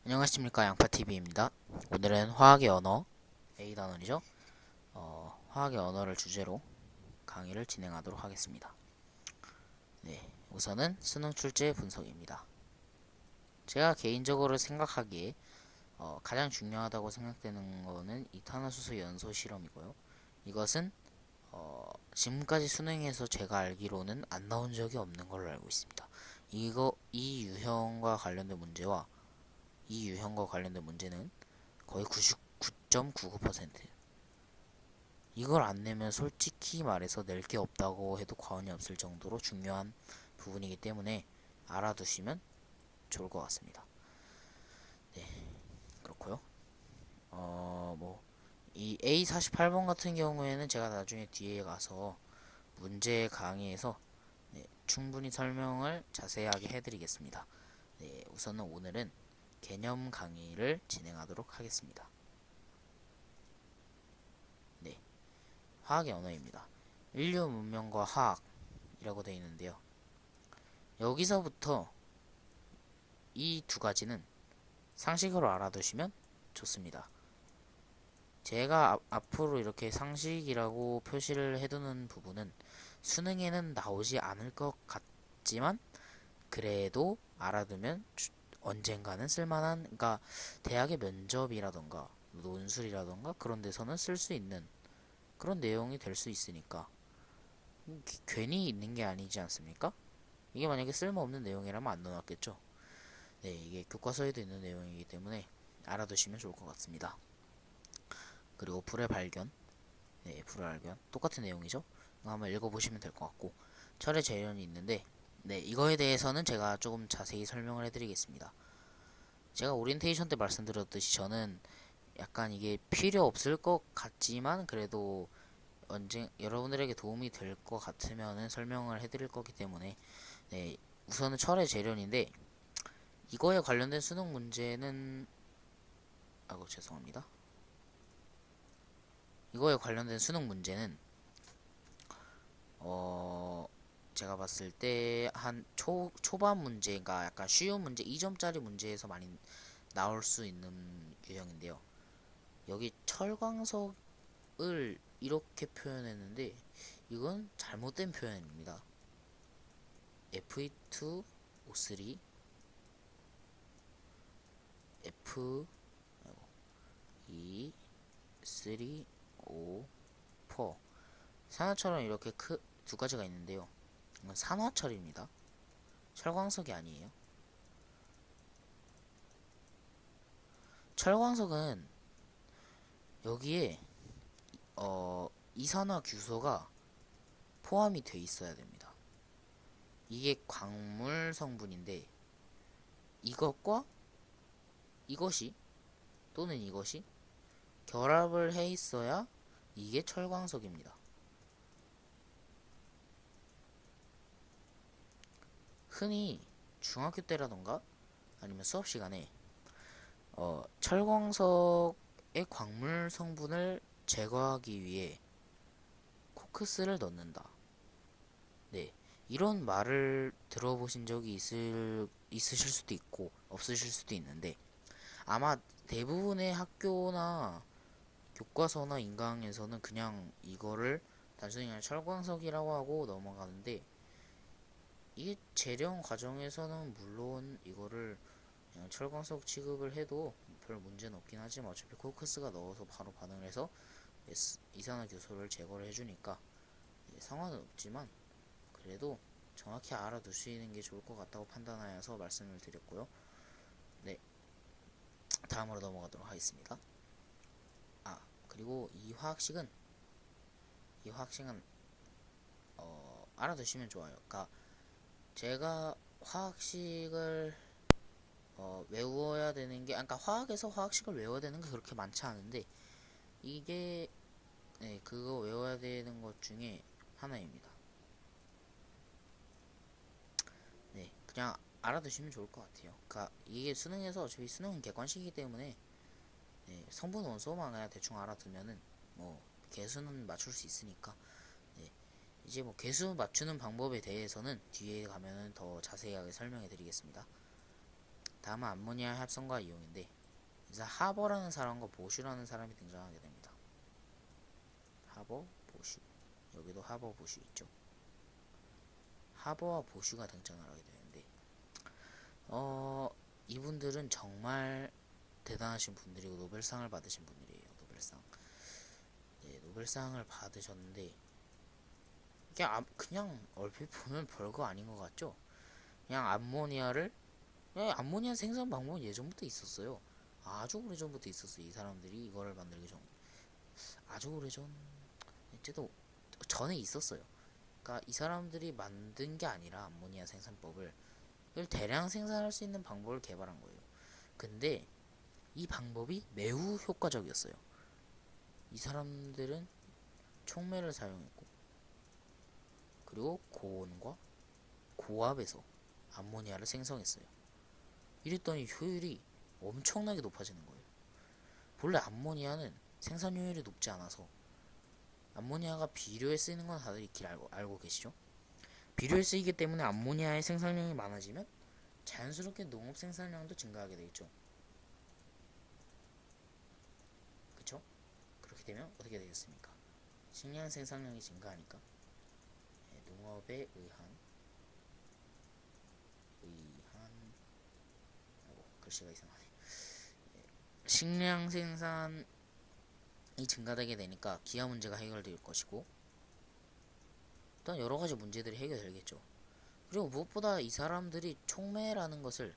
안녕하십니까, 양파TV입니다. 오늘은 화학의 언어, A단원이죠. 화학의 언어를 주제로 강의를 진행하도록 하겠습니다. 네, 우선은 수능 출제 분석입니다. 제가 개인적으로 생각하기에 가장 중요하다고 생각되는 거는 이탄화수소 연소 실험이고요. 이것은 지금까지 수능에서 제가 알기로는 안 나온 적이 없는 걸로 알고 있습니다. 이 유형과 관련된 문제와 이 유형과 관련된 문제는 거의 99.99%. 이걸 안 내면 솔직히 말해서 낼 게 없다고 해도 과언이 없을 정도로 중요한 부분이기 때문에 알아두시면 좋을 것 같습니다. 네, 그렇고요. 이 A48번 같은 경우에는 제가 나중에 뒤에 가서 문제 강의에서 충분히 설명을 자세하게 해드리겠습니다. 네, 우선은 오늘은 개념 강의를 진행하도록 하겠습니다. 네, 화학의 언어입니다. 인류 문명과 화학이라고 되어 있는데요. 여기서부터 이 두 가지는 상식으로 알아두시면 좋습니다. 제가 앞으로 이렇게 상식이라고 표시를 해두는 부분은 수능에는 나오지 않을 것 같지만 그래도 알아두면 언젠가는 쓸만한, 그러니까 대학의 면접이라던가 논술이라던가 그런 데서는 쓸 수 있는 그런 내용이 될 수 있으니까 괜히 있는 게 아니지 않습니까? 이게 만약에 쓸모없는 내용이라면 안 넣어놨겠죠. 네, 이게 교과서에도 있는 내용이기 때문에 알아두시면 좋을 것 같습니다. 그리고 불의 발견, 네, 불의 발견 똑같은 내용이죠. 이거 한번 읽어보시면 될 것 같고, 철의 재련이 있는데, 네, 이거에 대해서는 제가 조금 자세히 설명을 해드리겠습니다. 제가 오리엔테이션 때 말씀드렸듯이 저는 약간 이게 필요 없을 것 같지만 그래도 언제 여러분들에게 도움이 될 것 같으면은 설명을 해드릴 거기 때문에, 네, 우선은 철의 재련인데 이거에 관련된 수능 문제는, 아이고 죄송합니다. 이거에 관련된 수능 문제는 어 제가 봤을 때 한 초반 문제가 약간 쉬운 문제, 2점짜리 문제에서 많이 나올 수 있는 유형인데요. 여기 철광석을 이렇게 표현했는데 이건 잘못된 표현입니다. Fe2O3 F 2 3O 4 산화철은 이렇게 두 가지가 있는데요. 이건 산화철입니다. 철광석이 아니에요. 철광석은 여기에 이산화규소가 포함이 돼 있어야 됩니다. 이게 광물 성분인데 이것과 이것이 또는 이것이 결합을 해 있어야 이게 철광석입니다. 흔히 중학교 때라던가 아니면 수업 시간에 철광석의 광물 성분을 제거하기 위해 코크스를 넣는다. 네, 이런 말을 들어보신 적이 있으실 수도 있고 없으실 수도 있는데 아마 대부분의 학교나 교과서나 인강에서는 그냥 이거를 단순히 그냥 철광석이라고 하고 넘어가는데 이게 재련 과정에서는 물론 이거를 그냥 철광석 취급을 해도 별 문제는 없긴 하지만 어차피 코크스가 넣어서 바로 반응을 해서 이산화규소를 제거를 해주니까 상관은 없지만 그래도 정확히 알아두시는 게 좋을 것 같다고 판단하여서 말씀을 드렸고요. 네, 다음으로 넘어가도록 하겠습니다. 그리고 이 화학식은 알아두시면 좋아요. 그러니까 제가 화학식을 외워야 되는 게, 그러니까 화학에서 화학식을 외워야 되는 게 그렇게 많지 않은데 이게 그거 외워야 되는 것 중에 하나입니다. 네, 그냥 알아두시면 좋을 것 같아요. 그러니까 이게 수능에서 어차피 수능은 객관식이기 때문에 성분 원소만 그냥 대충 알아두면은 뭐 개수는 맞출 수 있으니까. 네, 이제 뭐 개수 맞추는 방법에 대해서는 뒤에 가면은 더 자세하게 설명해 드리겠습니다. 다음은 암모니아 합성과 이용인데, 이제 하버라는 사람과 보슈라는 사람이 등장하게 됩니다. 하버, 보슈. 여기도 하버, 보슈 있죠. 하버와 보슈가 등장을 하게 되는데, 이분들은 정말 대단하신 분들이고 노벨상을 받으신 분들이에요. 노벨상. 네, 노벨상을 받으셨는데 이게 그냥 얼핏 보면 별거 아닌 것 같죠? 그냥 암모니아 생산 방법은 예전부터 있었어요. 아주 오래전부터 있었어요. 이 사람들이 이거를 만들기 전 아주 오래전 때도 전에 있었어요. 그러니까 이 사람들이 만든 게 아니라 암모니아 생산법을 이걸 대량 생산할 수 있는 방법을 개발한 거예요. 근데 이 방법이 매우 효과적이었어요. 이 사람들은 촉매를 사용했고, 그리고 고온과 고압에서 암모니아를 생성했어요. 이랬더니 효율이 엄청나게 높아지는 거예요. 본래 암모니아는 생산 효율이 높지 않아서, 암모니아가 비료에 쓰이는 건 다들 익히 알고 계시죠? 비료에 쓰이기 때문에 암모니아의 생산량이 많아지면 자연스럽게 농업 생산량도 증가하게 되겠죠. 그쵸? 그렇게 되면 어떻게 되겠습니까? 식량 생산량이 증가하니까 농업에 글씨가 이상하네. 식량 생산이 증가되게 되니까 기후 문제가 해결될 것이고, 일단 여러 가지 문제들이 해결되겠죠. 그리고 무엇보다 이 사람들이 촉매라는 것을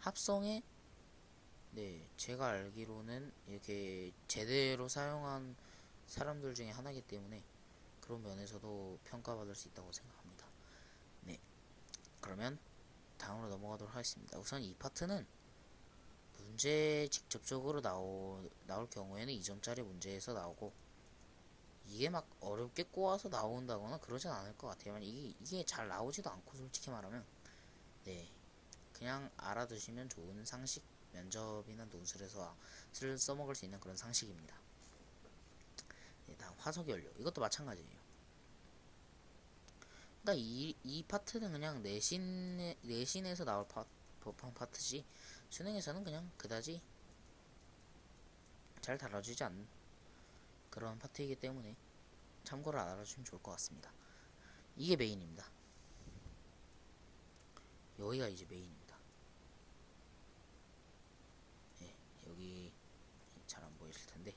합성에, 네, 제가 알기로는 이렇게 제대로 사용한 사람들 중에 하나이기 때문에 그런 면에서도 평가받을 수 있다고 생각합니다. 네, 그러면 다음으로 넘어가도록 하겠습니다. 우선 이 파트는 문제 직접적으로 나올 경우에는 2점짜리 문제에서 나오고, 이게 막 어렵게 꼬아서 나온다거나 그러진 않을 것 같아요. 이게 잘 나오지도 않고, 솔직히 말하면. 네, 그냥 알아두시면 좋은 상식, 면접이나 논술에서 써먹을 수 있는 그런 상식입니다. 네, 다음 화석연료. 이것도 마찬가지예요. 그러니까 이 파트는 그냥 내신에서 나올 법한 파트지, 수능에서는 그냥 그다지 잘 다뤄지지 않는 그런 파트이기 때문에 참고를 알아주시면 좋을 것 같습니다. 이게 메인입니다. 여기가 이제 메인입니다. 네, 여기 잘 안 보이실 텐데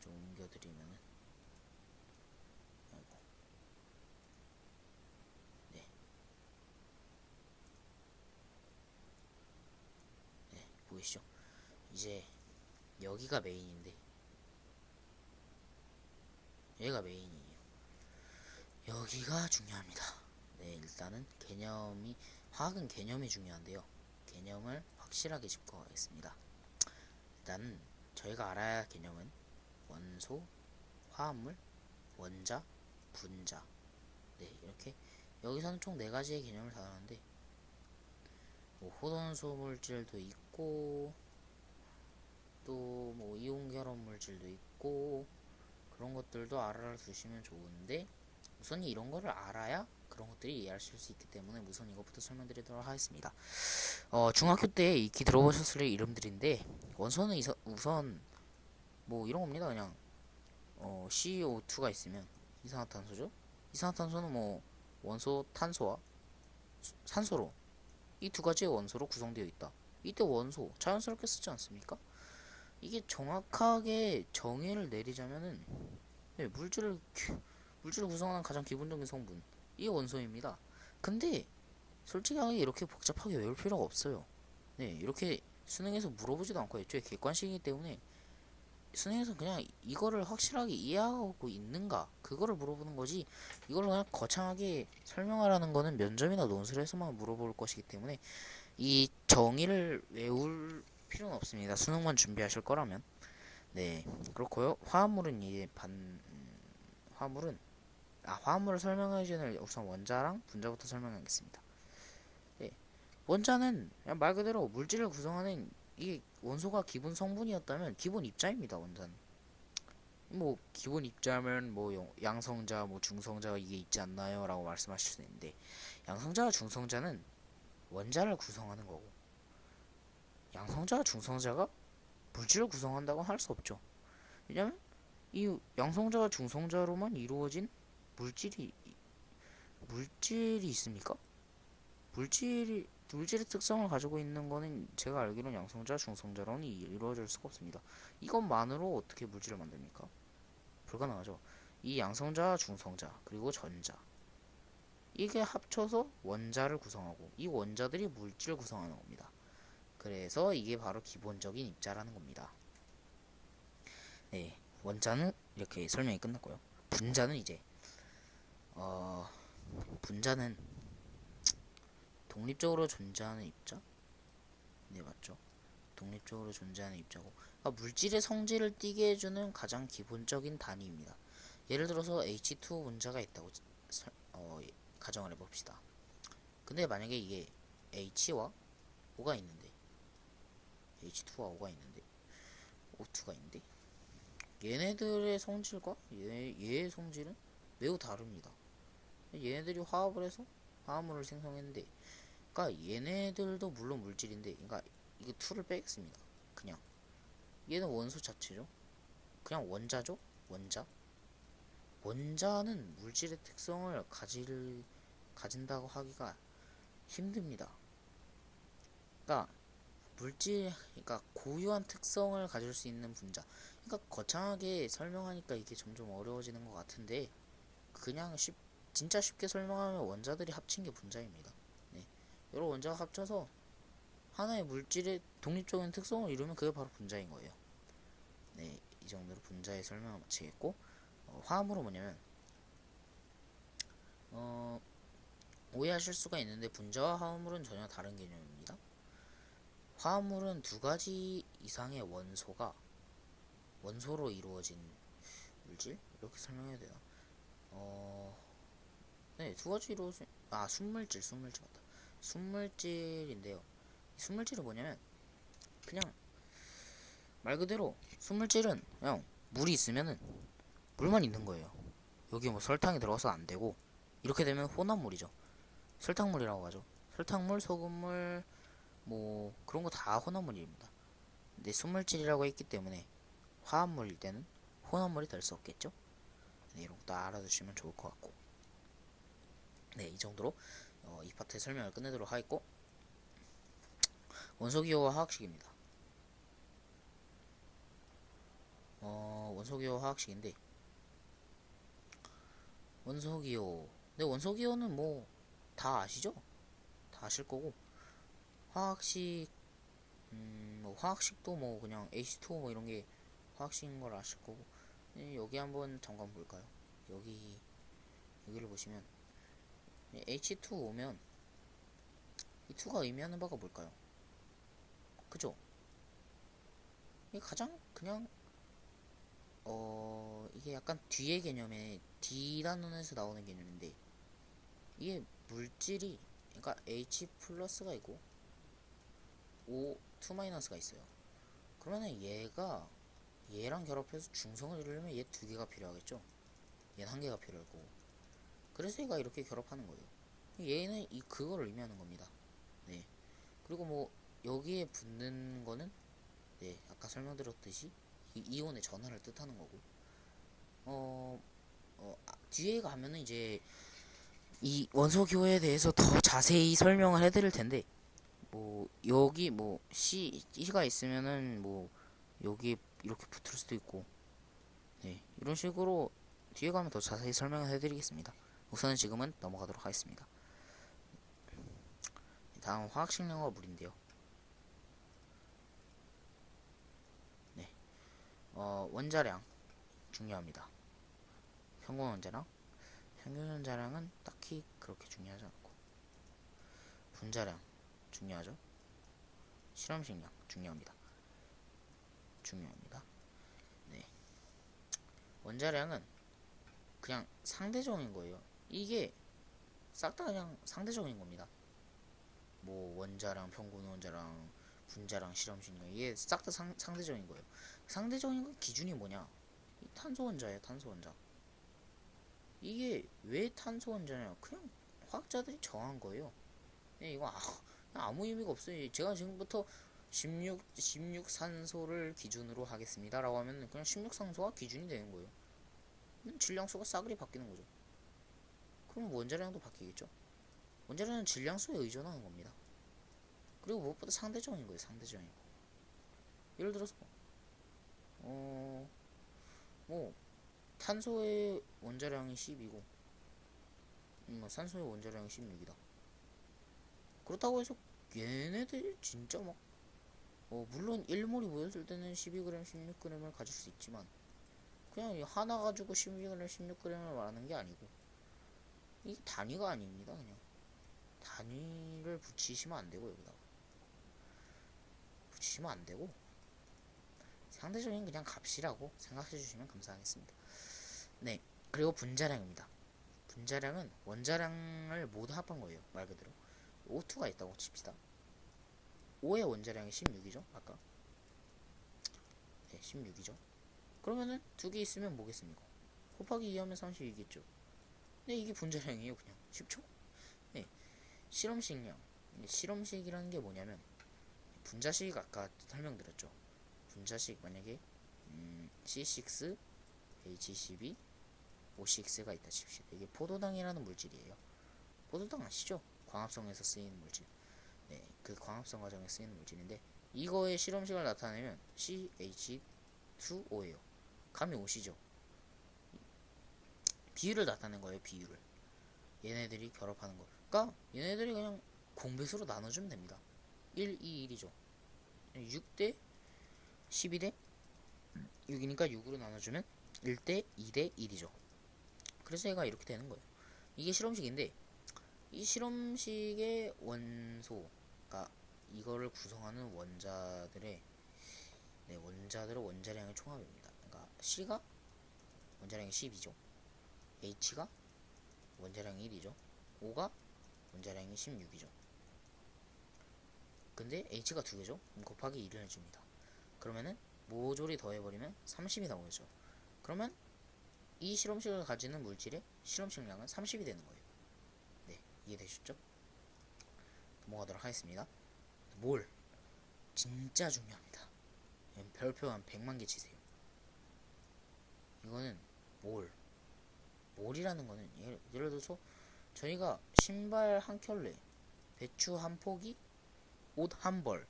좀 옮겨드리면은, 아이고, 네, 네, 보이시죠? 이제 여기가 메인인데, 여기가 메인이에요. 여기가 중요합니다. 네, 일단은 화학은 개념이 중요한데요. 개념을 확실하게 짚고 가겠습니다. 일단 저희가 알아야 할 개념은 원소, 화합물, 원자, 분자. 네, 이렇게 여기서는 총 4가지의 개념을 다루는데, 뭐 호돈소 물질도 있고, 또 뭐 이온 결합 물질도 있고, 그런 것들도 알아두시면 좋은데, 우선 이런 거를 알아야 그런 것들이 이해하실 수 있기 때문에 우선 이것부터 설명드리도록 하겠습니다. 중학교 때 익히 들어보셨을 이름들인데, 원소는 우선 뭐 이런 겁니다. 그냥 CO2가 있으면 이산화탄소죠. 이산화탄소는 뭐 원소 탄소와 산소로, 이 2가지의 원소로 구성되어 있다. 이때 원소 자연스럽게 쓰지 않습니까? 이게 정확하게 정의를 내리자면은, 네, 물질을 구성하는 가장 기본적인 성분, 이게 원소입니다. 근데 솔직하게 이렇게 복잡하게 외울 필요가 없어요. 네, 이렇게 수능에서 물어보지도 않고, 애초에 객관식이기 때문에 수능에서 그냥 이거를 확실하게 이해하고 있는가, 그거를 물어보는 거지, 이걸 그냥 거창하게 설명하라는 거는 면접이나 논술에서만 물어볼 것이기 때문에 이 정의를 외울 필요는 없습니다. 수능만 준비하실 거라면. 네, 그렇고요. 화합물을 설명하기 전에 우선 원자랑 분자부터 설명하겠습니다. 네, 원자는 그냥 말 그대로 물질을 구성하는, 이 원소가 기본 성분이었다면 기본 입자입니다. 원자는 뭐 기본 입자면 뭐 양성자, 뭐 중성자가 이게 있지 않나요? 라고 말씀하실 수 있는데, 양성자와 중성자는 원자를 구성하는 거고, 양성자, 중성자가 물질을 구성한다고 할 수 없죠. 왜냐면 이 양성자와 중성자로만 이루어진 물질이 물질이 있습니까? 물질의 특성을 가지고 있는 거는 제가 알기로는 양성자, 중성자로는 이루어질 수가 없습니다. 이것만으로 어떻게 물질을 만듭니까? 불가능하죠. 이 양성자, 중성자, 그리고 전자, 이게 합쳐서 원자를 구성하고 이 원자들이 물질을 구성하는 겁니다. 그래서 이게 바로 기본적인 입자라는 겁니다. 네, 원자는 이렇게 설명이 끝났고요. 분자는 이제 분자는 독립적으로 존재하는 입자? 네, 맞죠. 독립적으로 존재하는 입자고, 그러니까 물질의 성질을 띠게 해주는 가장 기본적인 단위입니다. 예를 들어서 H2 분자가 있다고 가정을 해봅시다. 근데 만약에 이게 H와 O가 있는데, H2와 O가 있는데, O2가 있는데, 얘네들의 성질과 얘의 성질은 매우 다릅니다. 얘네들이 화합을 해서 화합물을 생성했는데, 그러니까 얘네들도 물론 물질인데, 그러니까 이거 2를 빼겠습니다. 그냥 얘는 원소 자체죠. 그냥 원자죠. 원자는 물질의 특성을 가진다고 하기가 힘듭니다. 그러니까 고유한 특성을 가질 수 있는 분자. 그러니까 거창하게 설명하니까 이게 점점 어려워지는 것 같은데, 그냥 진짜 쉽게 설명하면 원자들이 합친 게 분자입니다. 네. 여러 원자가 합쳐서 하나의 물질의 독립적인 특성을 이루면 그게 바로 분자인 거예요. 네, 이 정도로 분자의 설명을 마치겠고, 화합물은 뭐냐면, 오해하실 수가 있는데 분자와 화합물은 전혀 다른 개념입니다. 화합물은 두 가지 이상의 원소로 이루어진 물질? 이렇게 설명해야 되나? 네, 두 가지 이루어진, 순물질 맞다. 순물질인데요. 순물질은 뭐냐면, 그냥 말 그대로 순물질은 그냥 물이 있으면은 물만 있는 거예요. 여기 뭐 설탕이 들어가서 안 되고, 이렇게 되면 혼합물이죠. 설탕물이라고 하죠. 설탕물, 소금물, 뭐 그런 거 다 혼합물입니다. 근데 순물질이라고 했기 때문에 화합물일 때는 혼합물이 될 수 없겠죠. 네, 이런 것도 알아두시면 좋을 것 같고, 네, 이 정도로 이 파트의 설명을 끝내도록 하겠고, 원소기호와 화학식입니다. 원소기호 화학식인데, 원소기호, 네, 원소기호는 뭐 다 아시죠? 다 아실 거고, 화학식, 뭐 화학식도 뭐 그냥 H2O 뭐 이런 게 화학식인 걸 아실 거고, 여기 한번 잠깐 볼까요? 여기를 보시면 H2O면 이 2가 의미하는 바가 뭘까요? 그죠? 이게 가장 그냥 이게 약간 뒤의 개념의 D단원에서 나오는 개념인데, 이게 물질이, 그러니까 H 플러스가 있고 O 2 마이너스가 있어요. 그러면 얘랑 결합해서 중성을 이루려면 얘 두 개가 필요하겠죠. 얘는 한 개가 필요할 거고. 그래서 얘가 이렇게 결합하는 거예요. 얘는 그거를 의미하는 겁니다. 네. 그리고 뭐 여기에 붙는 거는, 네, 아까 설명드렸듯이 이온의 전하를 뜻하는 거고, 뒤에 가면은 이제 이 원소 기호에 대해서 더 자세히 설명을 해드릴 텐데, 뭐 여기 뭐 C가 있으면은 뭐 여기 이렇게 붙을 수도 있고, 네, 이런 식으로 뒤에 가면 더 자세히 설명을 해드리겠습니다. 우선은 지금은 넘어가도록 하겠습니다. 다음 화학식량과 물인데요. 네, 원자량 중요합니다. 평균 원자량, 평균 원자량은 딱히 그렇게 중요하지 않고, 분자량 중요하죠. 실험식량 중요합니다. 네, 원자량은 그냥 상대적인 거예요. 이게 싹 다 그냥 상대적인 겁니다. 뭐 원자량, 평균 원자량, 분자량, 실험식량, 이게 싹 다 상대적인 거예요. 상대적인 건 기준이 뭐냐? 이 탄소 원자예요, 탄소 원자. 이게 왜 탄소 원자냐? 그냥 화학자들이 정한 거예요. 이거 아무 의미가 없어요. 제가 지금부터 16산소를 기준으로 하겠습니다 라고 하면 그냥 16산소가 기준이 되는 거예요. 질량수가 싸그리 바뀌는 거죠. 그럼 원자량도 바뀌겠죠. 원자량은 질량수에 의존하는 겁니다. 그리고 무엇보다 상대적인 거예요. 상대적인 거. 예를 들어서 뭐 탄소의 원자량이 10이고 산소의 원자량이 16이다. 그렇다고 해서 얘네들 진짜 막 물론 1몰이 모였을 때는 12g, 16g을 가질 수 있지만 그냥 하나 가지고 12g, 16g을 말하는 게 아니고 이게 단위가 아닙니다. 그냥 단위를 붙이시면 안 되고 여기다가 붙이시면 안 되고 상대적인 그냥 값이라고 생각해 주시면 감사하겠습니다. 네, 그리고 분자량입니다. 분자량은 원자량을 모두 합한 거예요. 말 그대로 O2가 있다고 칩시다. O의 원자량이 16이죠. 아까 16이죠. 그러면은 두 개 있으면 뭐겠습니까? 곱하기 2 하면 32겠죠. 네, 이게 분자량이에요. 그냥 쉽죠? 네, 실험식량. 실험식이라는 게 뭐냐면 분자식 아까 설명드렸죠. 분자식 만약에 C6, H12, O6가 있다 칩시다. 이게 포도당이라는 물질이에요. 포도당 아시죠? 광합성에서 쓰이는 물질. 네, 그 광합성 과정에 쓰이는 물질인데 이거의 실험식을 나타내면 CH2O예요. 감이 오시죠? 비율을 나타낸 거예요. 비율을. 얘네들이 결합하는 거. 그러니까 얘네들이 그냥 공배수로 나눠주면 됩니다. 1, 2, 1이죠. 6대 12대 6이니까 6으로 나눠주면 1대 2대 1이죠. 그래서 얘가 이렇게 되는 거예요. 이게 실험식인데 이 실험식의 원소가 이거를 구성하는 원자들의 원자량의 총합입니다. 그러니까 C가 원자량이 10이죠. H가 원자량이 1이죠. O가 원자량이 16이죠. 근데 H가 2개죠. 그럼 곱하기 2를 해줍니다. 그러면은 모조리 더해버리면 30이 나오죠. 그러면 이 실험식을 가지는 물질의 실험식량은 30이 되는 거예요. 네, 이해되셨죠? 넘어가도록 하겠습니다. 몰 진짜 중요합니다. 별표 한 100만 개 치세요. 이거는 몰이라는 거는 예를 들어서 저희가 신발 한 켤레, 배추 한 포기, 옷 한 벌,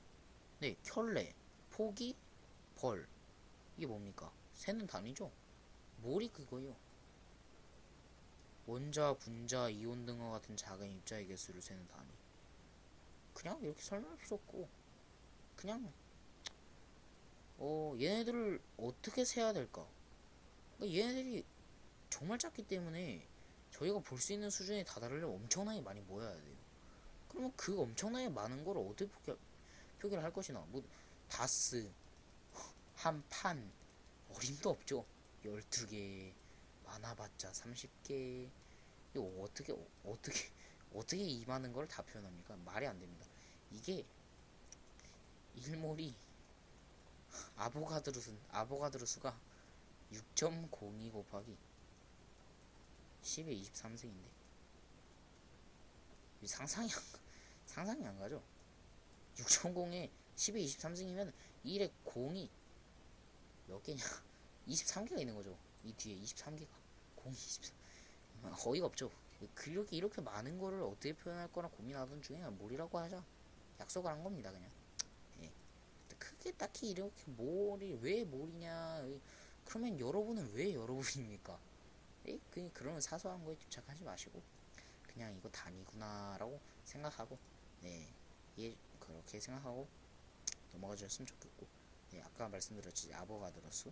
네, 켤레, 포기, 벌. 이게 뭡니까? 세는 단위죠? 몰이 그거예요. 원자, 분자, 이온 등과 같은 작은 입자의 개수를 세는 단위. 그냥 이렇게 설명할 필요 없고 그냥 얘네들을 어떻게 세야 될까? 그러니까 얘네들이 정말 작기 때문에 저희가 볼 수 있는 수준에 다다르려면 엄청나게 많이 모여야 돼요. 그러면 그 엄청나게 많은 걸 어떻게 표기를 할 것이나 뭐 다스 한 판 어림도 없죠. 12개 많아봤자 30개 이거 어떻게 이 많은 걸 다 표현합니까? 말이 안 됩니다. 이게 일몰이 아보가드로 수가 6.02 곱하기 10의 23승인데 상상이 안 가죠? 6.0에 10의 23승이면 1에 0이 몇 개냐? 23개가 있는 거죠. 이 뒤에 23개가 0, 23 어이가 없죠. 이렇게 많은 거를 어떻게 표현할 거나 고민하던 중에 몰이라고 하자 약속을 한 겁니다. 그냥 예. 크게 딱히 이렇게 몰이 왜 몰이냐 그러면 여러분은 왜 여러분입니까? 예? 그런 사소한 거에 집착하지 마시고 그냥 이거 단위구나 라고 생각하고 네, 예, 그렇게 생각하고 넘어가 주셨으면 좋겠고 네, 아까 말씀드렸지 아보가드로수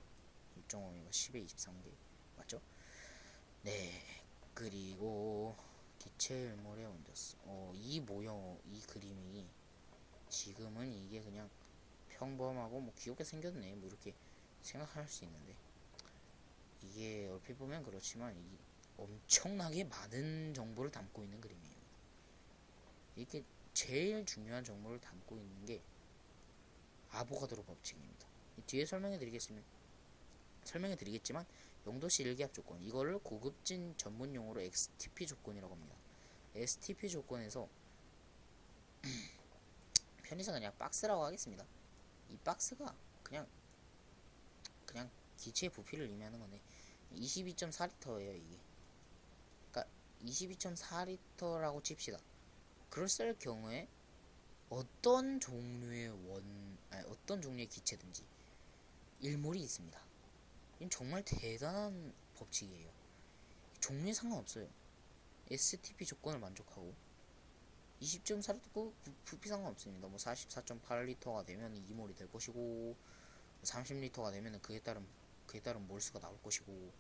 6.5가 10의 23개 맞죠? 네, 그리고 기체일몰의 원자수 이 그림이 지금은 이게 그냥 평범하고 뭐 귀엽게 생겼네 뭐 이렇게 생각할 수 있는데 이게 얼핏 보면 그렇지만 이 엄청나게 많은 정보를 담고 있는 그림이에요. 이게 제일 중요한 정보를 담고 있는 게 아보가드로 법칙입니다. 뒤에 설명해 드리겠지만 용도시 일기압 조건 이거를 고급진 전문 용어로 STP 조건이라고 합니다. STP 조건에서 편의상 그냥 박스라고 하겠습니다. 이 박스가 그냥 기체의 부피를 의미하는 건데 22.4리터예요 이게. 그러니까 22.4리터라고 칩시다. 그럴 경우에 어떤 종류의 어떤 종류의 기체든지 일몰이 있습니다. 이건 정말 대단한 법칙이에요. 종류에 상관없어요. STP 조건을 만족하고 20.4리터 부피 상관없습니다. 뭐 44.8리터가 되면 2몰이 될 것이고 30리터가 되면 그에 따른 몰수가 나올 것이고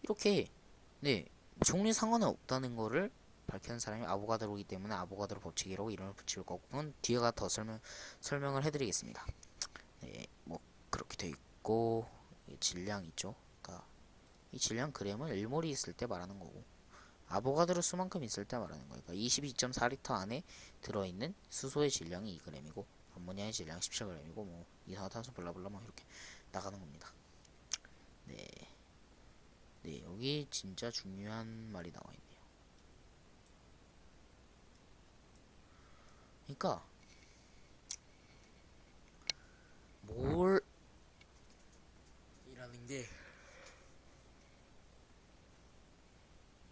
이렇게 네 종류에 상관은 없다는 거를 밝히는 사람이 아보가드로이기 때문에 아보가드로 법칙이라고 이름을 붙일 거고 그건 뒤에가 더 설명을 해드리겠습니다. 네, 뭐 그렇게 돼 있고 질량 있죠. 그러니까 이 질량 그램은 1몰이 있을 때 말하는 거고 아보가드로 수만큼 있을 때 말하는 거예요. 그러니까 22.4리터 안에 들어있는 수소의 질량이 2g이고 암모니아의 질량이 17g이고 뭐 이산화탄소 블라블라 뭐 이렇게 나가는 겁니다. 네, 네 여기 진짜 중요한 말이 나와 있네요. 그러니까 몰 이라는 게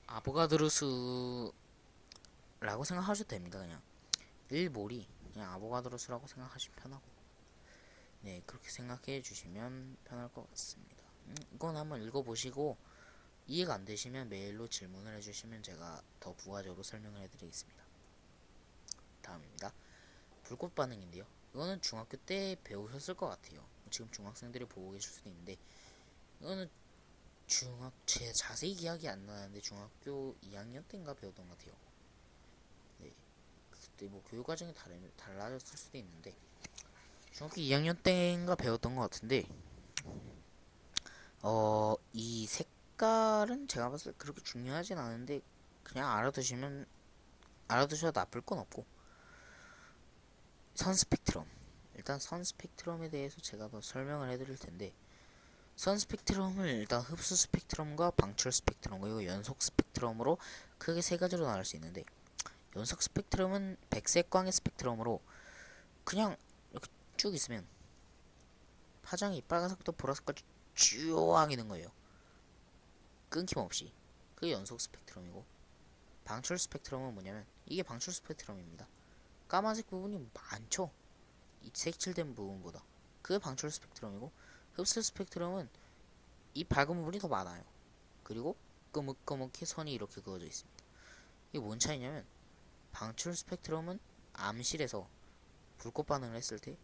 아보가드로 수라고 생각하셔도 됩니다. 그냥 1몰이 그냥 아보가드로 수라고 생각하시면 편하고 네 그렇게 생각해 주시면 편할 것 같습니다. 이건 한번 읽어보시고 이해가 안 되시면 메일로 질문을 해주시면 제가 더 부가적으로 설명을 해드리겠습니다. 다음입니다. 불꽃 반응인데요. 이거는 중학교 때 배우셨을 것 같아요. 지금 중학생들이 보고 계실 수도 있는데 이거는 제 자세히 기억이 안 나는데 중학교 2학년 때인가 배웠던 것 같아요. 네, 그때 뭐 교육 과정이 달라졌을 수도 있는데 중학교 2학년 때인가 배웠던 것 같은데 이 색깔은 제가 봤을 때 그렇게 중요하진 않은데 그냥 알아두셔도 나쁠 건 없고 선 스펙트럼 일단 선 스펙트럼에 대해서 제가 더 설명을 해드릴 텐데 선 스펙트럼을 일단 흡수 스펙트럼과 방출 스펙트럼 그리고 연속 스펙트럼으로 크게 세 가지로 나눌 수 있는데 연속 스펙트럼은 백색광의 스펙트럼으로 그냥 이렇게 쭉 있으면 파장이 빨간색부터 보라색까지 쭉 있는 거예요. 끊김없이. 그게 연속 스펙트럼이고 방출 스펙트럼은 뭐냐면 이게 방출 스펙트럼입니다. 까만색 부분이 많죠. 이 색칠된 부분보다. 그게 방출 스펙트럼이고 흡수 스펙트럼은 이 밝은 부분이 더 많아요. 그리고 끄뭇끄뭇히 선이 이렇게 그어져 있습니다. 이게 뭔 차이냐면 방출 스펙트럼은 암실에서 불꽃 반응을 했을 때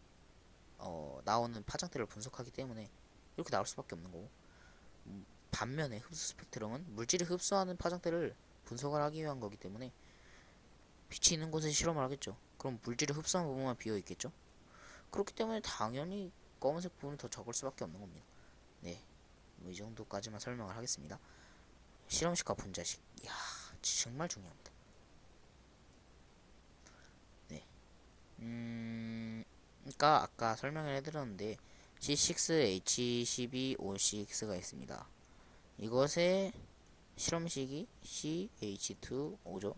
나오는 파장대를 분석하기 때문에 이렇게 나올 수밖에 없는 거고 반면에 흡수 스펙트럼은 물질이 흡수하는 파장대를 분석을 하기 위한 거기 때문에 빛이 있는 곳에 실험을 하겠죠. 그럼 물질이 흡수한 부분만 비어 있겠죠. 그렇기 때문에 당연히 검은색 부분이 더 적을 수밖에 없는 겁니다. 네, 뭐 이 정도까지만 설명을 하겠습니다. 실험식과 분자식, 이야 정말 중요합니다. 네, 그러니까 아까 설명을 해드렸는데 C6H12O6가 있습니다. 이것의 실험식이 CH2O죠.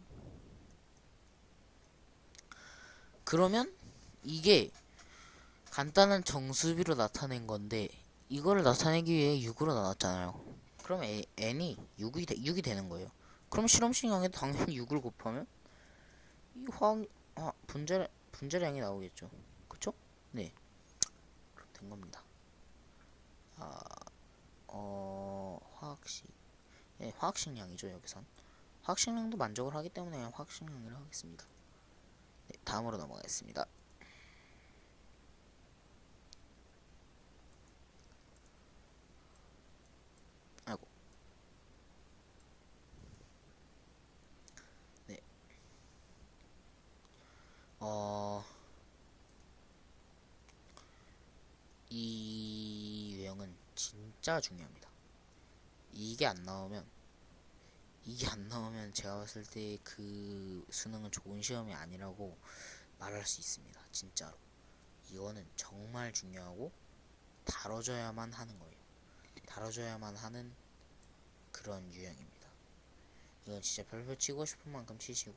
그러면 이게 간단한 정수비로 나타낸 건데 이거를 나타내기 위해 6으로 나눴잖아요. 그럼 n이 6이 되는 거예요. 그럼 실험식량에 당연히 6을 곱하면 이 분자량이 나오겠죠. 그쵸? 네. 그럼 된 겁니다. 화학식. 네, 화학식량이죠, 여기선. 화학식량도 만족을 하기 때문에 그냥 화학식량이라고 하겠습니다. 네, 다음으로 넘어가겠습니다. 아이고. 네. 이 유형은 진짜 중요합니다. 이게 안 나오면 제가 봤을 때 그 수능은 좋은 시험이 아니라고 말할 수 있습니다. 진짜로. 이거는 정말 중요하고 다뤄줘야만 하는 거예요. 다뤄줘야만 하는 그런 유형입니다. 이건 진짜 별표 치고 싶은 만큼 치시고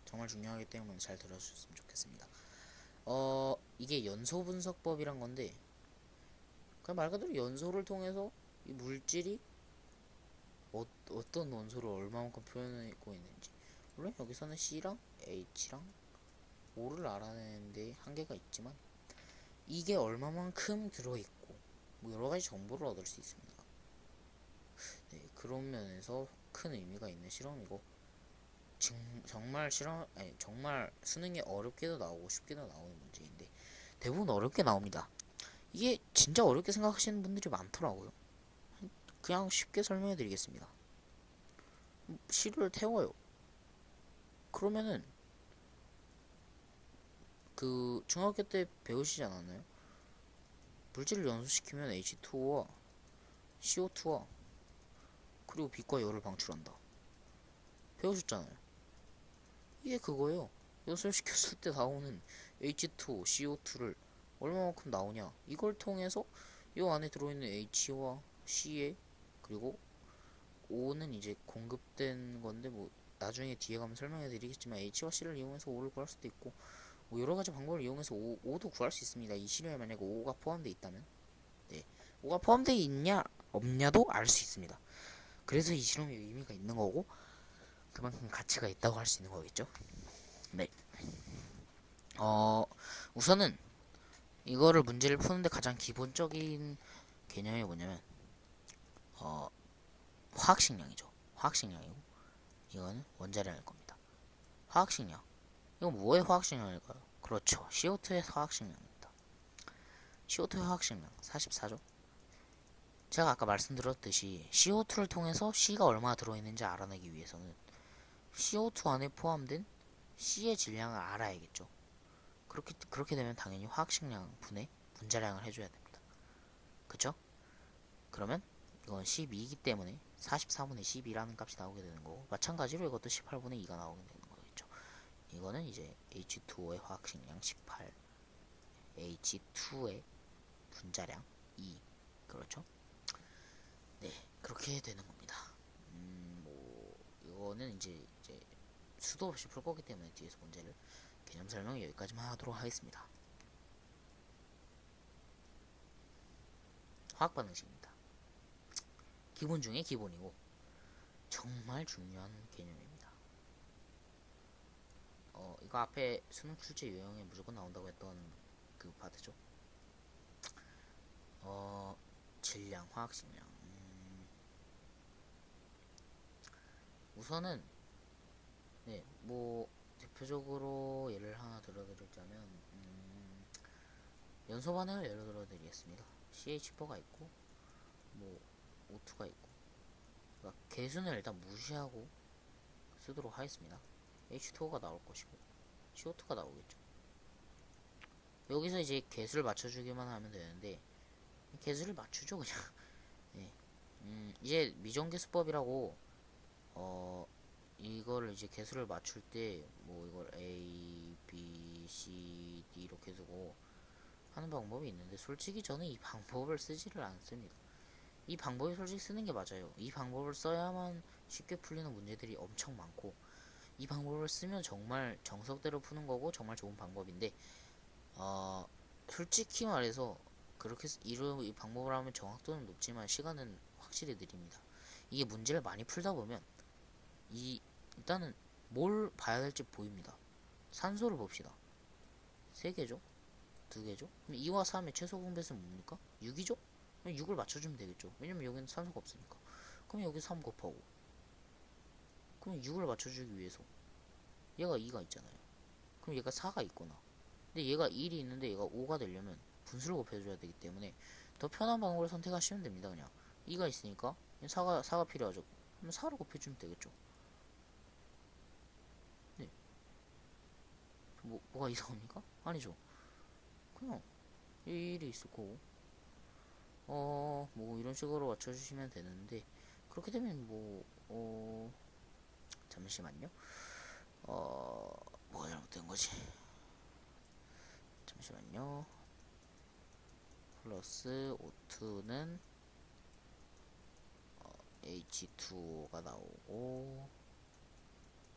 정말 중요하기 때문에 잘 들어주셨으면 좋겠습니다. 이게 연소 분석법이란 건데, 그냥 말 그대로 연소를 통해서 이 물질이 어떤 원소를 얼마만큼 표현하고 있는지. 물론 여기서는 C랑 H랑 O를 알아내는데 한계가 있지만, 이게 얼마만큼 들어있고, 뭐 여러가지 정보를 얻을 수 있습니다. 네, 그런 면에서 큰 의미가 있는 실험이고, 정말 정말 수능에 어렵게도 나오고 쉽게도 나오는 문제인데, 대부분 어렵게 나옵니다. 이게 진짜 어렵게 생각하시는 분들이 많더라고요. 그냥 쉽게 설명해 드리겠습니다. 실을 태워요. 그러면은 그 중학교 때 배우시지 않았나요? 물질을 연소시키면 H2O와 CO2와 그리고 빛과 열을 방출한다. 배우셨잖아요. 이게 그거예요. 연소시켰을 때 나오는 H2O, CO2를 얼마만큼 나오냐, 이걸 통해서 이 안에 들어있는 H와 C에 그리고 O는 이제 공급된 건데, 뭐 나중에 뒤에 가면 설명해 드리겠지만 H와 C를 이용해서 O를 구할 수도 있고, 뭐 여러 가지 방법을 이용해서 O도 구할 수 있습니다. 이 실험에 만약에 O가 포함되어 있다면. 네. O가 포함되어 있냐 없냐도 알 수 있습니다. 그래서 이 실험이 의미가 있는 거고, 그만큼 가치가 있다고 할 수 있는 거겠죠. 네. 우선은 이거를 문제를 푸는데 가장 기본적인 개념이 뭐냐면, 어, 화학식량이죠. 화학식량이고, 이거는 원자량일 겁니다. 화학식량. 이건 뭐의 화학식량일까요? 그렇죠. CO2의 화학식량입니다. CO2의 화학식량 44죠. 제가 아까 말씀드렸듯이 CO2를 통해서 C가 얼마나 들어있는지 알아내기 위해서는 CO2 안에 포함된 C의 질량을 알아야겠죠. 그렇게 되면 당연히 화학식량 분의 분자량을 해줘야 됩니다. 그쵸? 그러면 이건 12이기 때문에 44분의 12라는 값이 나오게 되는 거고, 마찬가지로 이것도 18분의 2가 나오게 되는 거겠죠. 이거는 이제 H2O의 화학식량 18, H2의 분자량 2. 그렇죠? 네, 그렇게 되는 겁니다. 뭐 이거는 이제 수도 없이 풀 거기 때문에 뒤에서 문제를 개념 설명 여기까지만 하도록 하겠습니다. 화학 반응식입니다. 기본 중에 기본이고 정말 중요한 개념입니다. 이거 앞에 수능 출제 유형에 무조건 나온다고 했던 그 파트죠. 질량, 화학식량. 우선은 네, 뭐 대표적으로 예를 하나 들어드리자면, 연소 반응을 예로 들어드리겠습니다. CH4가 있고 뭐 O2가 있고, 그러니까 개수는 일단 무시하고 쓰도록 하겠습니다. H2O가 나올 것이고 CO2가 나오겠죠. 여기서 이제 개수를 맞춰주기만 하면 되는데, 개수를 맞추죠 그냥. 네. 이제 미정개수법이라고, 이거를 이제 개수를 맞출 때 뭐 이걸 A, B, C, D 이렇게 두고 하는 방법이 있는데, 솔직히 저는 이 방법을 쓰지를 않습니다. 이 방법이 솔직히 쓰는 게 맞아요. 이 방법을 써야만 쉽게 풀리는 문제들이 엄청 많고, 이 방법을 쓰면 정말 정석대로 푸는 거고 정말 좋은 방법인데, 솔직히 말해서 그렇게 이 방법을 하면 정확도는 높지만 시간은 확실히 느립니다. 이게 문제를 많이 풀다 보면 일단은 뭘 봐야 될지 보입니다. 산소를 봅시다. 3개죠? 2개죠? 그럼 2와 3의 최소 공배수는 뭡니까? 6이죠? 그럼 6을 맞춰주면 되겠죠. 왜냐면 여기는 산소가 없으니까. 그럼 여기 3 곱하고, 그럼 6을 맞춰주기 위해서 얘가 2가 있잖아요. 그럼 얘가 4가 있거나, 근데 얘가 1이 있는데 얘가 5가 되려면 분수를 곱해줘야 되기 때문에 더 편한 방법을 선택하시면 됩니다. 그냥 2가 있으니까 4가 필요하죠. 그럼 4를 곱해주면 되겠죠. 네. 뭐가 이상합니까? 아니죠. 그냥 1이 있을 거고, 뭐 이런 식으로 맞춰주시면 되는데, 그렇게 되면 잠시만요. 뭐가 잘못된 거지? 잠시만요. 플러스 O2는 H2O가 나오고,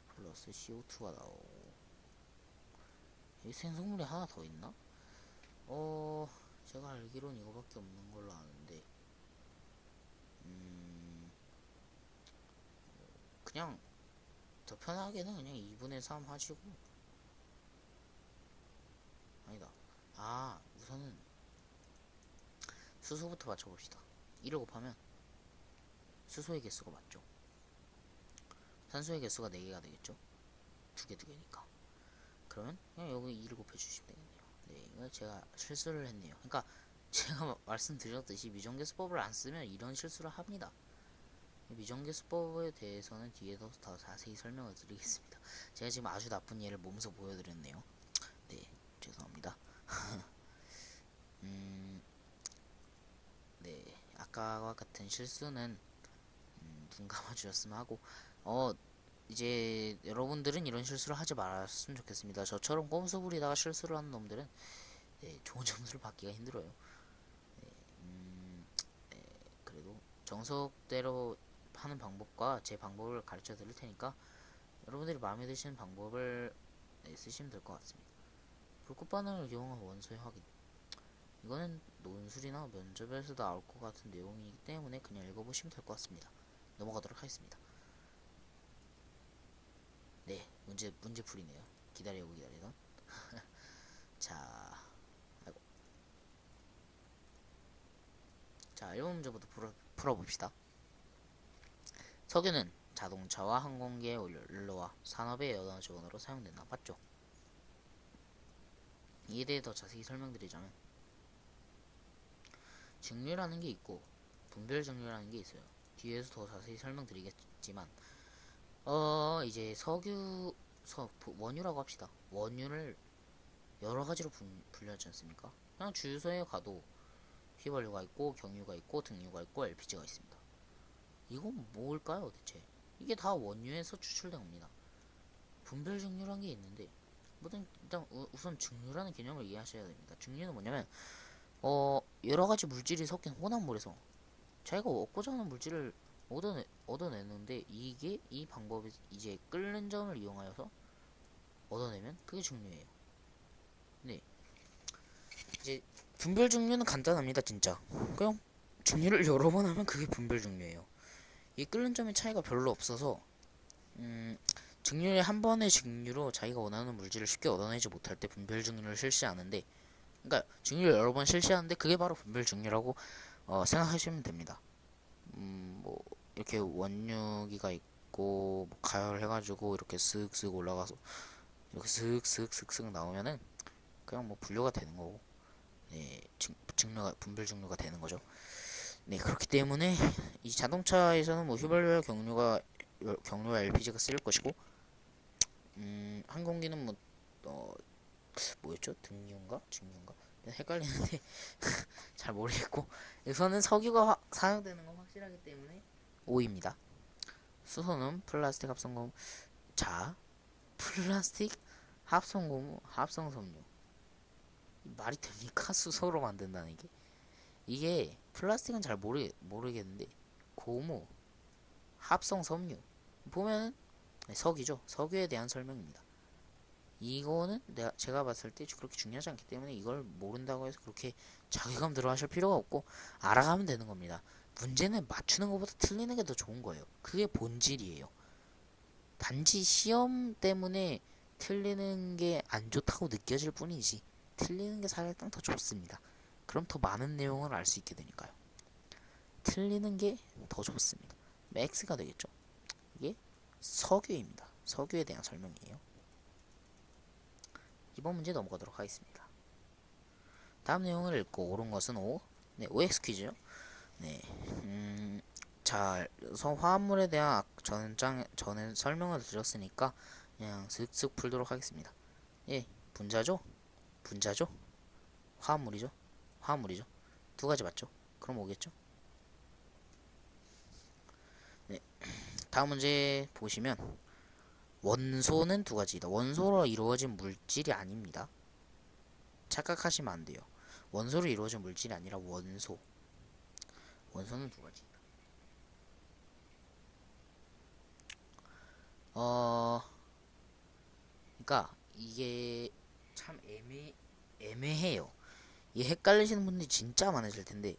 플러스 CO2가 나오고, 여기 생성물이 하나 더 있나? 제가 알기론 이거밖에 없는 걸로 아는데, 그냥 더 편하게는 그냥 2분의 3 하시고, 아니다. 우선은 수소부터 맞춰봅시다. 1을 곱하면 수소의 개수가 맞죠? 산소의 개수가 4개가 되겠죠? 2개니까. 그러면 그냥 여기 2를 곱해주시면 되겠네요. 네, 이거 제가 실수를 했네요. 그러니까 제가 말씀드렸듯이 미정계수법을 안 쓰면 이런 실수를 합니다. 미정계수법에 대해서는 뒤에서 더 자세히 설명을 드리겠습니다. 제가 지금 아주 나쁜 예를 몸소 보여드렸네요. 네, 죄송합니다. 네, 아까와 같은 실수는 눈 감아주셨으면 하고, 이제 여러분들은 이런 실수를 하지 말았으면 좋겠습니다. 저처럼 꼼수 부리다가 실수를 하는 놈들은 좋은 점수를 받기가 힘들어요. 네, 그래도 정석대로 하는 방법과 제 방법을 가르쳐 드릴 테니까 여러분들이 마음에 드시는 방법을 쓰시면 될 것 같습니다. 불꽃반응을 이용한 원소의 확인. 이거는 논술이나 면접에서 나올 것 같은 내용이기 때문에 그냥 읽어보시면 될 것 같습니다. 넘어가도록 하겠습니다. 네, 문제 풀이네요. 기다리던. 자, 아이고. 자, 1번 문제부터 풀어봅시다. 석유는 자동차와 항공기의 연료와 산업의 에너지원으로 사용된다. 맞죠? 이에 대해 더 자세히 설명드리자면 증류라는 게 있고 분별 증류라는 게 있어요. 뒤에서 더 자세히 설명드리겠지만 이제 원유라고 합시다. 원유를 여러 가지로 분류하지 않습니까? 그냥 주유소에 가도 휘발유가 있고 경유가 있고 등유가 있고 LPG가 있습니다. 이건 뭘까요 대체? 이게 다 원유에서 추출된 겁니다. 분별 증류라는 게 있는데 일단 우선 증류라는 개념을 이해하셔야 됩니다. 증류는 뭐냐면 여러 가지 물질이 섞인 혼합물에서 자기가 얻고자 하는 물질을 얻어내는데 이게 이 방법이 이제 끓는 점을 이용하여서 얻어내면 그게 증류예요. 네, 이제 분별 증류는 간단합니다. 진짜 그냥 증류를 여러 번 하면 그게 분별 증류예요. 이 끓는 점의 차이가 별로 없어서 증류의 한 번의 증류로 자기가 원하는 물질을 쉽게 얻어내지 못할 때 분별 증류를 실시하는데, 그러니까 증류를 여러 번 실시하는데 그게 바로 분별 증류라고 생각하시면 됩니다. 뭐 이렇게 원유기가 있고 뭐 가열해가지고 이렇게 쓱쓱 올라가서 이렇게 쓱쓱쓱쓱 나오면은 그냥 뭐 분류가 되는 거고, 네, 증류가 분별 증류가 되는 거죠. 네, 그렇기 때문에 이 자동차에서는 뭐 휘발유와 경유와 LPG가 쓰일 것이고, 항공기는 뭐였죠? 등유인가? 증유인가? 헷갈리는데 잘 모르겠고, 우선은 석유가 사용되는 건 확실하기 때문에 O입니다. 수소는 플라스틱 합성고무. 자, 플라스틱 합성섬유. 말이 됩니까? 수소로 만든다는 이게 플라스틱은 잘 모르겠는데 고무, 합성섬유 보면은 석유죠. 석유에 대한 설명입니다. 이거는 제가 봤을 때 그렇게 중요하지 않기 때문에 이걸 모른다고 해서 그렇게 자괴감 들어 하실 필요가 없고 알아가면 되는 겁니다. 문제는 맞추는 것보다 틀리는 게 더 좋은 거예요. 그게 본질이에요. 단지 시험 때문에 틀리는 게 안 좋다고 느껴질 뿐이지 틀리는 게 사실상 더 좋습니다. 그럼 더 많은 내용을 알 수 있게 되니까요. 틀리는 게 더 좋습니다. X가 되겠죠. 이게 석유입니다. 석유에 대한 설명이에요. 이번 문제 넘어가도록 하겠습니다. 다음 내용을 읽고 옳은 것은 O. 네, OX 퀴즈요. 네, 자, 화합물에 대한 저는 설명을 드렸으니까 그냥 슥슥 풀도록 하겠습니다. 예, 분자죠? 화합물이죠? 두 가지 맞죠? 그럼 오겠죠? 네, 다음 문제 보시면 원소는 두 가지이다. 원소로 이루어진 물질이 아닙니다. 착각하시면 안 돼요. 원소로 이루어진 물질이 아니라 원소는 두 가지이다. 그러니까 이게 참 애매해요. 이 헷갈리시는 분들이 진짜 많으실 텐데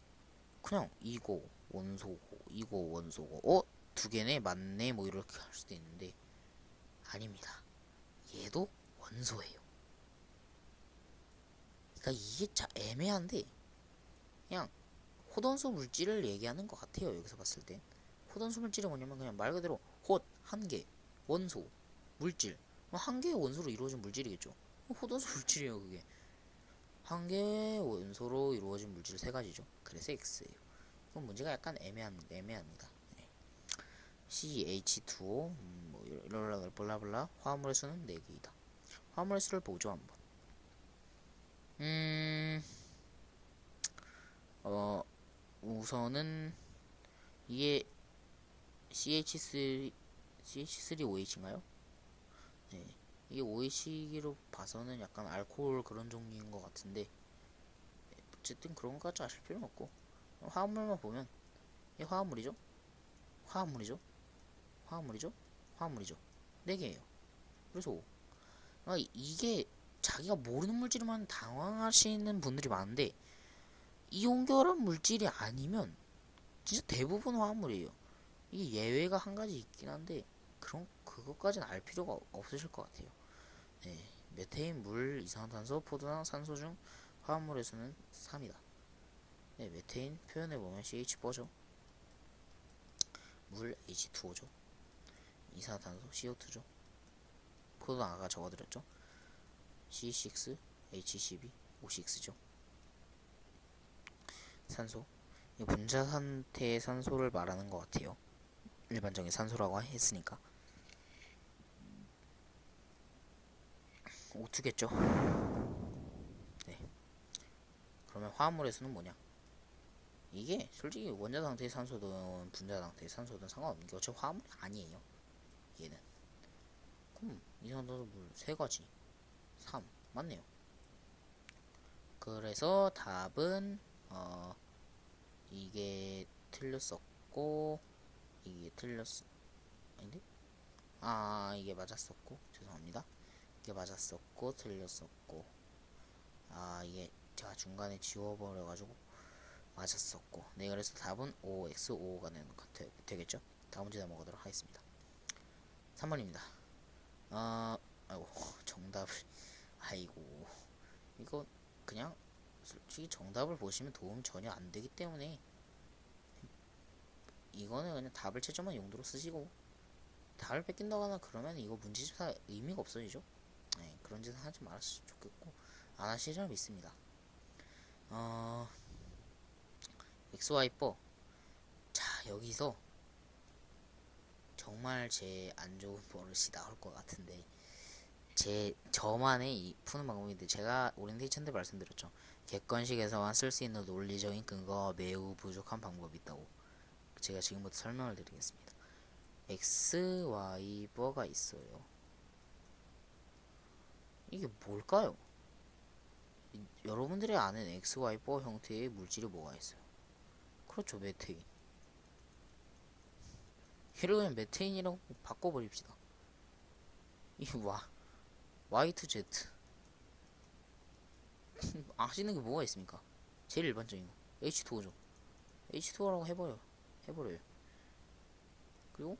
그냥 이거 원소고 이거 원소고 두 개네 맞네 뭐 이렇게 할 수도 있는데 아닙니다. 얘도 원소예요. 그러니까 이게 참 애매한데 그냥 호돈수 물질을 얘기하는 것 같아요. 여기서 봤을 땐 호돈수 물질이 뭐냐면 그냥 말 그대로 호 한 개, 원소, 물질 한 개의 원소로 이루어진 물질이겠죠. 호돈수 물질이에요. 그게 한 개의 원소로 이루어진 물질 세 가지죠. 그래서 X예요. 그럼 문제가 약간 애매합니다. 네. CH2O 뭐 이럴라 블라블라 화합물의 수는 4개이다. 화합물의 수를 보죠 한번. 우선은 이게 CH3OH인가요? 네. 이게 OH로 봐서는 약간 알코올 그런 종류인 것 같은데 어쨌든 그런 것까지 아실 필요는 없고 화합물만 보면 이게 화합물이죠? 화합물이죠? 화합물이죠? 화합물이죠? 4개예요. 그래서 이게 자기가 모르는 물질만 당황하시는 분들이 많은데 이온결합 물질이 아니면 진짜 대부분 화합물이에요. 이게 예외가 한 가지 있긴 한데 그것까지는 알 필요가 없으실 것 같아요. 네, 메테인, 물, 이산화탄소, 포도당, 산소 중 화합물의 수는 3이다. 네, 메테인 표현해보면 CH4죠. 물 H2O죠. 이산화탄소 CO2죠. 포도당 아까 적어드렸죠. C6, H12, O6죠. 산소. 이 분자 상태의 산소를 말하는 것 같아요. 일반적인 산소라고 했으니까. O2겠죠. 네. 그러면 화합물의 수는 뭐냐? 이게 솔직히 원자 상태의 산소든 분자 상태의 산소든 상관없는 게 어차피 화합물이 아니에요. 얘는. 그럼 이산화탄소 물 3가지. 3. 맞네요. 그래서 답은 이게 틀렸었고 이게 아닌데? 이게 맞았었고 죄송합니다. 이게 맞았었고 틀렸었고 이게 제가 중간에 지워버려가지고 맞았었고 네 그래서 답은 OXO가 되겠죠. 다음 문제 넘어가도록 하겠습니다. 3번입니다. 아이고 정답을 아이고 이거 그냥 솔직히 정답을 보시면 도움 전혀 안 되기 때문에 이거는 그냥 답을 채점한 용도로 쓰시고 답을 뺏긴다거나 그러면 이거 문제집사 의미가 없어지죠. 네, 그런 짓은 하지 말았으면 좋겠고 안 하시리라 믿습니다. XY4 자 여기서 정말 제 안 좋은 버릇이 나올 것 같은데 저만의 이 푸는 방법인데 제가 오리엔테이션 때 말씀드렸죠. 객관식에서만 쓸 수 있는 논리적인 근거가 매우 부족한 방법이 있다고. 제가 지금부터 설명을 드리겠습니다. X, Y 버가 있어요. 이게 뭘까요? 여러분들이 아는 X, Y 버 형태의 물질이 뭐가 있어요? 그렇죠, 메테인. 이를 그냥 메테인이라고 바꿔버립시다. 이게 Y to Z. 아시는 게 뭐가 있습니까? 제일 일반적인 거. H2O죠. H2O라고 해버려요. 그리고,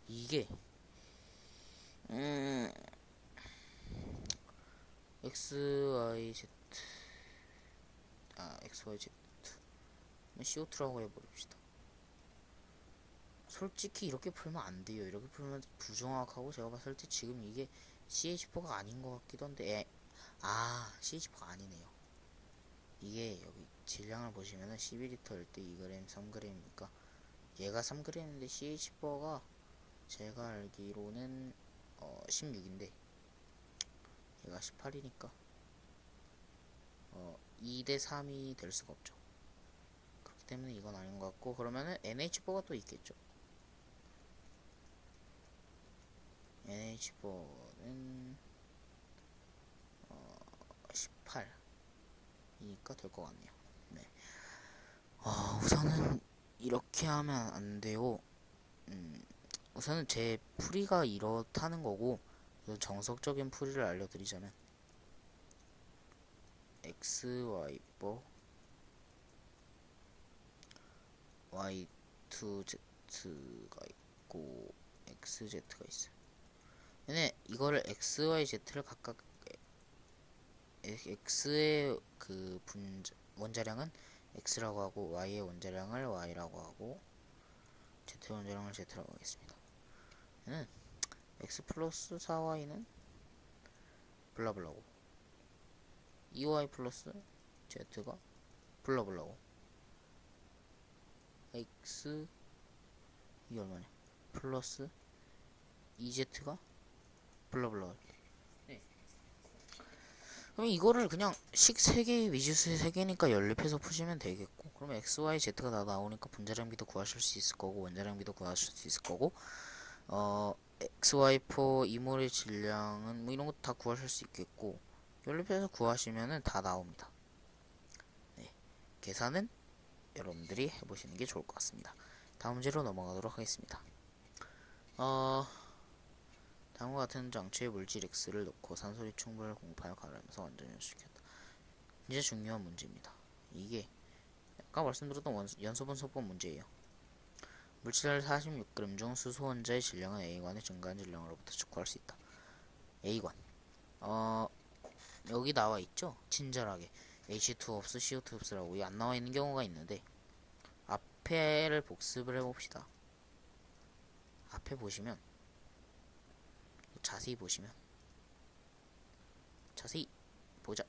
이게, XYZ, XYZ. CO2라고 해버립시다. 솔직히 이렇게 풀면 안 돼요. 이렇게 풀면 부정확하고 제가 봤을 때 지금 이게 CH4가 아닌 것 같기도 한데 CH4가 아니네요. 이게 여기 질량을 보시면은 12L일 때 2g, 3g이니까 얘가 3g인데 CH4가 제가 알기로는 16인데 얘가 18이니까 2대 3이 될 수가 없죠. 그렇기 때문에 이건 아닌 것 같고 그러면은 NH4가 또 있겠죠. NH4는 18이니까 될 것 같네요. 네. 우선은 이렇게 하면 안 되고 우선은 제 풀이가 이렇다는 거고, 정석적인 풀이를 알려드리자면 x, y 버 y2z가 있고 xz가 있어요. 근데 이거를 x, y, z를 각각 x의 그 원자량은 x라고 하고 y의 원자량을 y라고 하고 z의 원자량을 z라고 하겠습니다. 얘는 x 플러스 4y는 블라블라고 2y 플러스 z가 블라블라고 x 이게 얼마냐 플러스 2z가 블라블라. 네. 그럼 이거를 그냥 식 3개 미지수 3개니까 연립해서 푸시면 되겠고, 그러면 x, y, z가 다 나오니까 분자량비도 구하실 수 있을 거고 원자량비도 구하실 수 있을 거고, x, y4 이몰의 질량은 뭐 이런 것도 다 구하실 수 있겠고, 연립해서 구하시면은 다 나옵니다. 네. 계산은 여러분들이 해보시는 게 좋을 것 같습니다. 다음 문제로 넘어가도록 하겠습니다. 다음과 같은 장치에 물질 X를 넣고 산소리 충분을 공급하여 가르면서 완전히 연소시켰다. 이제 중요한 문제입니다. 이게 아까 말씀드렸던 연소분석법 문제예요. 물질 46g 중 수소 원자의 질량은 A관의 증가한 질량으로부터 측구할 수 있다. A관 여기 나와 있죠? 친절하게 H2 없스 CO2 없스라고 안 나와 있는 경우가 있는데, 앞에를 복습을 해봅시다. 앞에 보시면 자세히 보시면 자세히 보자.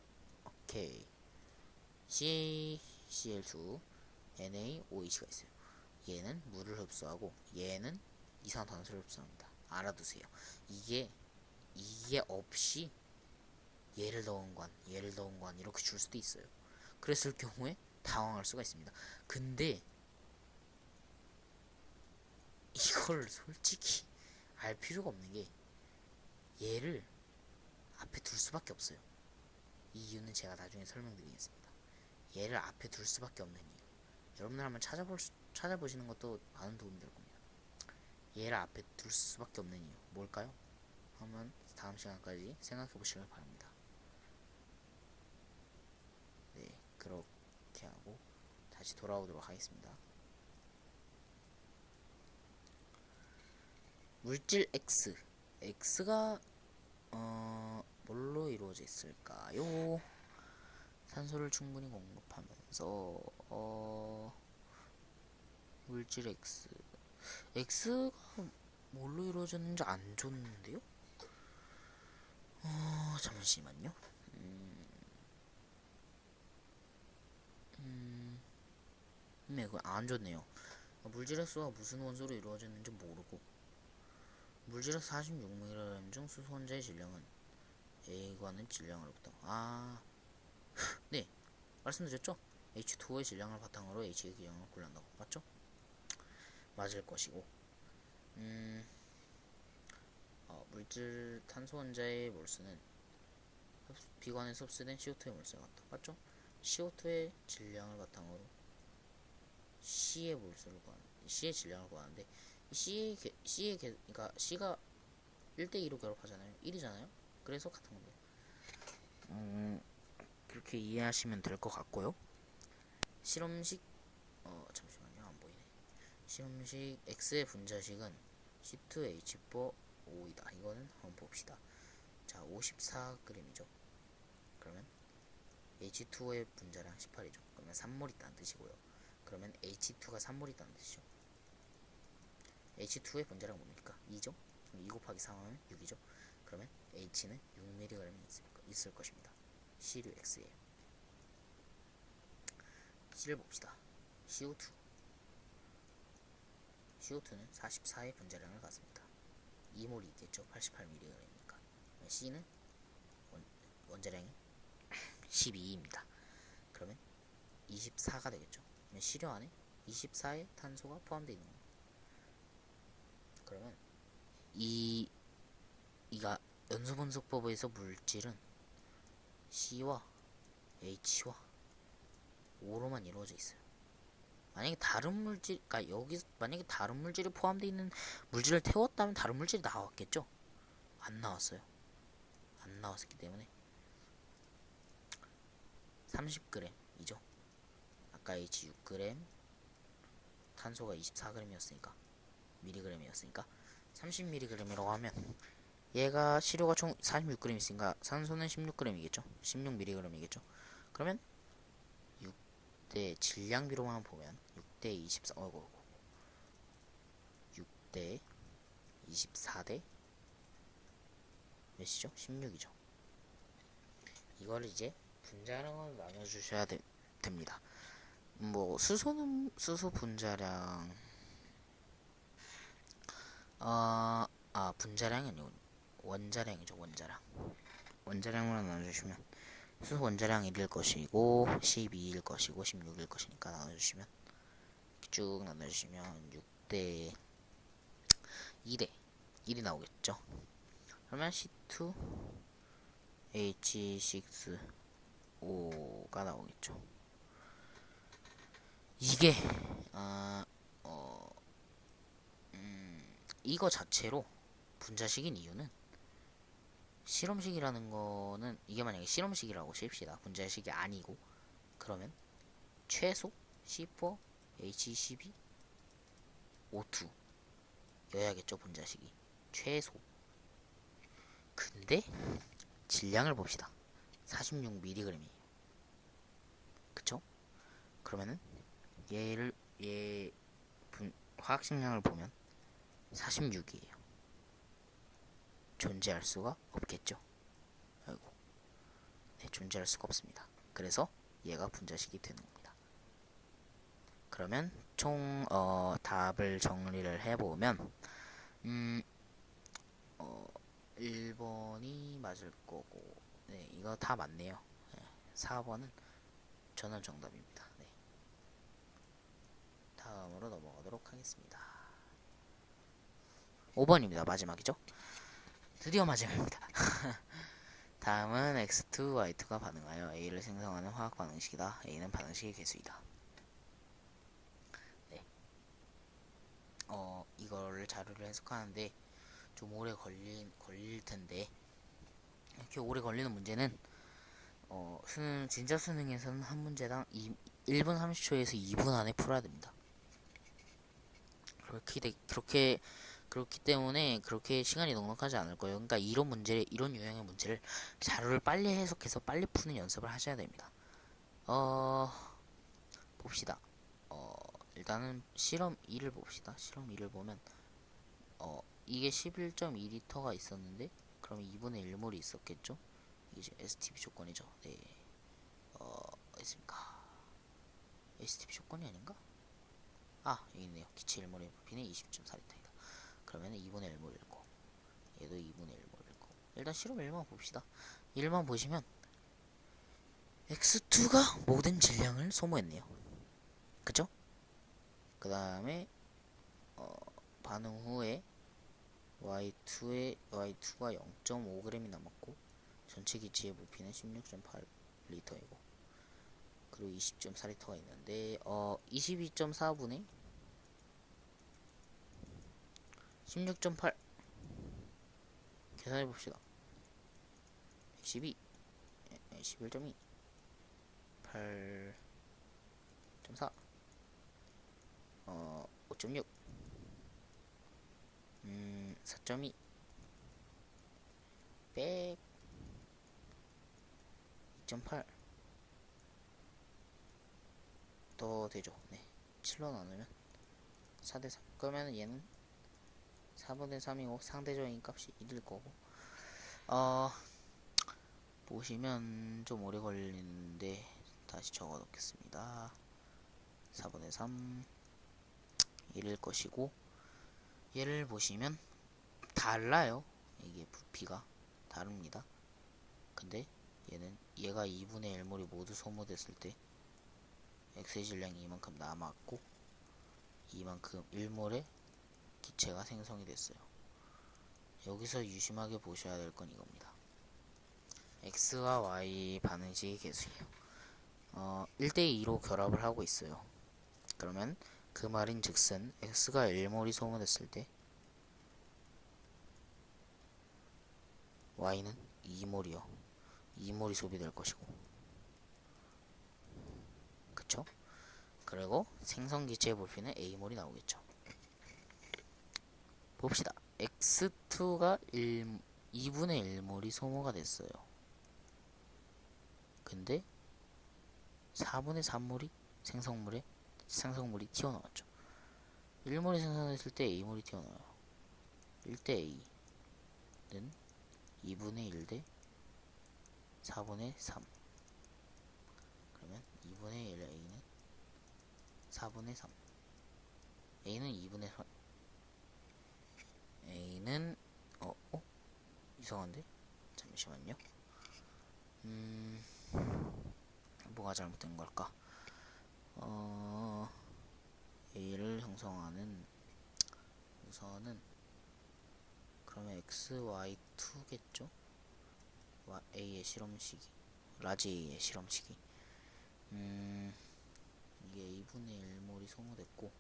오케이. CaCl2 NaOH가 있어요. 얘는 물을 흡수하고 얘는 이산화탄소를 흡수합니다. 알아두세요. 이게 없이 얘를 넣은 관 이렇게 줄 수도 있어요. 그랬을 경우에 당황할 수가 있습니다. 근데 이걸 솔직히 알 필요가 없는 게, 얘를 앞에 둘 수밖에 없어요. 이 이유는 제가 나중에 설명드리겠습니다. 얘를 앞에 둘 수밖에 없는 이유, 여러분들 한번 찾아보시는 것도 많은 도움이 될 겁니다. 얘를 앞에 둘 수밖에 없는 이유 뭘까요? 한번 다음 시간까지 생각해 보시길 바랍니다. 네, 그렇게 하고 다시 돌아오도록 하겠습니다. 물질 X가 뭘로 이루어져 있을까요? 산소를 충분히 공급하면서 물질 X가 뭘로 이루어졌는지 안 줬는데요? 잠시만요. 네, 그거 안 줬네요. 물질 X가 무슨 원소로 이루어졌는지 모르고, 물질 X 46mg 중 수소 원자의 질량은 A관의 질량으로부터 네, 말씀드렸죠? H2O의 질량을 바탕으로 H의 기량을 구한다고 맞죠? 맞을 것이고, 물질 탄소 원자의 몰수는 비관에서 흡수된 CO2의 몰수와 같다. 맞죠? CO2의 질량을 바탕으로 C의 몰수를 C의 질량을 구하는데, 그러니까 C가 1대2로 결합하잖아요. 1이잖아요. 그래서 같은 겁니다. 그렇게 이해하시면 될 것 같고요. 실험식 잠시만요, 안 보이네. 실험식 X의 분자식은 C2H4O이다. 이거는 한번 봅시다. 자, 54g이죠. 그러면 H2O의 분자량 18이죠. 그러면 3몰 있다는 뜻이고요. 그러면 H2가 3몰 있다는 뜻이죠. H2의 분자량 뭡니까? 2죠? 2 곱하기 3하면 6이죠. 그러면 H는 6mg이 있을 것입니다. C류 X예요. C를 봅시다. CO2는 44의 분자량을 갖습니다. 2몰이 있겠죠. 88mg이니까. C는 원자량이 12입니다. 그러면 24가 되겠죠. 그러면 시료 안에 24의 탄소가 포함되어 있는 겁니다. 그러면 이가 연소분석법에서 물질은 C와 H와 O로만 이루어져 있어요. 만약에 다른 물질, 그러니까 여기 만약에 다른 물질이 포함되어 있는 물질을 태웠다면 다른 물질이 나왔겠죠? 안 나왔어요. 안 나왔기 때문에 30g이죠. 아까 H 6g, 탄소가 24g이었으니까 mg이었으니까 30mg이라고 하면 얘가 시료가 총 46g 있으니까 산소는 16g이겠죠. 16mg이겠죠. 그러면 6대 질량비로만 보면 6대 24, 6대 24대 몇이죠? 16이죠. 이거를 이제 분자량으로 나눠주셔야 됩니다. 뭐 수소는 수소 분자량 분자량이 아니고 원자량이죠. 원자량으로 나눠주시면 수소 원자량 1일 것이고 12일 것이고 16일 것이니까 나눠주시면 쭉 나눠주시면 6대 2대 1이 나오겠죠. 그러면 C2 H6O가 나오겠죠. 이게 이거 자체로 분자식인 이유는 실험식이라는 거는 이게 만약에 실험식이라고 칩시다. 분자식이 아니고 그러면 최소 C4 H12 O2 여야겠죠. 분자식이 최소. 근데 질량을 봅시다. 46mg이에요. 그쵸? 그러면은 얘 화학식량을 보면 46이에요. 존재할 수가 없겠죠. 아이고. 네, 존재할 수가 없습니다. 그래서 얘가 분자식이 되는 겁니다. 그러면 총 답을 정리를 해보면 1번이 맞을 거고 네, 이거 다 맞네요. 네, 4번은 전원 정답입니다. 네. 다음으로 넘어가도록 하겠습니다. 5번입니다. 마지막이죠. 드디어 마지막입니다. 다음은 X2, Y2가 반응하여 A를 생성하는 화학 반응식이다. A는 반응식의 개수이다. 네. 이거를 자료를 해석하는데 좀 오래 걸릴 텐데 이렇게 오래 걸리는 문제는 진짜 수능에서는 한 문제당 1분 30초에서 2분 안에 풀어야 됩니다. 그렇기 때문에 그렇게 시간이 넉넉하지 않을 거예요. 그러니까 이런 유형의 문제를 자료를 빨리 해석해서 빨리 푸는 연습을 하셔야 됩니다. 봅시다. 일단은 실험 2를 봅시다. 실험 2를 보면 이게 11.2L가 있었는데 그럼 2분의 1몰이 있었겠죠? 이게 STP 조건이죠. 네. 있습니까? STP 조건이 아닌가? 여기 있네요. 기체 1몰의 부피는 20.4L이다. 그러면 2분의 1몰일 거. 얘도 2분의 1몰일 거. 일단 실험 1만 봅시다. 1만 보시면 X2가 모든 질량을 소모했네요. 그죠? 그 다음에 반응 후에 Y2가 0.5g이 남았고 전체 기체의 부피는 16.8L이고 그리고 20.4L가 있는데 22.4분의 16.8 계산해봅시다. 112 11.2 8.4 5.6 4.2 100 2.8 더 되죠. 네. 7로 나누면 4대3 그러면 얘는 4분의 3이고 상대적인 값이 1일 거고 보시면 좀 오래 걸리는데 다시 적어 놓겠습니다. 4분의 3 1일 것이고 얘를 보시면 달라요. 이게 부피가 다릅니다. 근데 얘가 2분의 1몰이 모두 소모됐을 때 X의 질량이 이만큼 남았고 이만큼 1몰의 기체가 생성이 됐어요. 여기서 유심하게 보셔야 될 건 이겁니다. X와 Y 반응식의 개수예요. 1대2로 결합을 하고 있어요. 그러면 그 말인 즉슨 x가 1몰이 소모됐을 때 y는 2몰이요. 2몰이 소비될 것이고, 그쵸? 그리고 생성기체의 부피는 a몰이 나오겠죠. 봅시다. x2가 2분의 1몰이 소모가 됐어요. 근데 4분의 3몰이 생성물이 튀어나왔죠. 1몰이 생성됐을 때 a몰이 튀어나와요. 1대 a는 2분의 1 대 4분의 3. 그러면 2분의 1 a는 4분의 3. a는 2분의 3. a는 이상한데? 잠시만요. 뭐가 잘못된 걸까? a를 형성하는 우선은 그러면 xy2겠죠? a의 실험식이 라지 a의 실험식이 이게 a분의 1몰이 소모됐고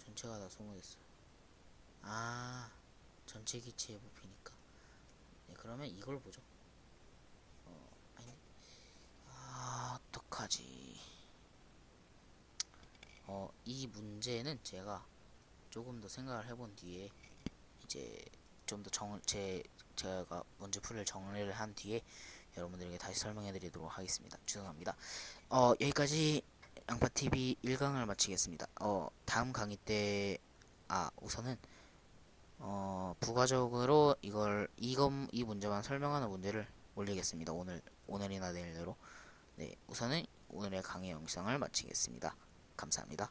전체가 다 소모됐어요. 아, 전체 기체의 부피니까. 네, 그러면 이걸 보죠. 아니, 어떡하지? 이 문제는 제가 조금 더 생각을 해본 뒤에 이제 좀 더 제가 문제 풀이를 정리를 한 뒤에 여러분들에게 다시 설명해 드리도록 하겠습니다. 죄송합니다. 여기까지 양파TV 1강을 마치겠습니다. 다음 강의 때, 우선은, 부가적으로 이 문제만 설명하는 문제를 올리겠습니다. 오늘이나 내일 내로. 네, 우선은 오늘의 강의 영상을 마치겠습니다. 감사합니다.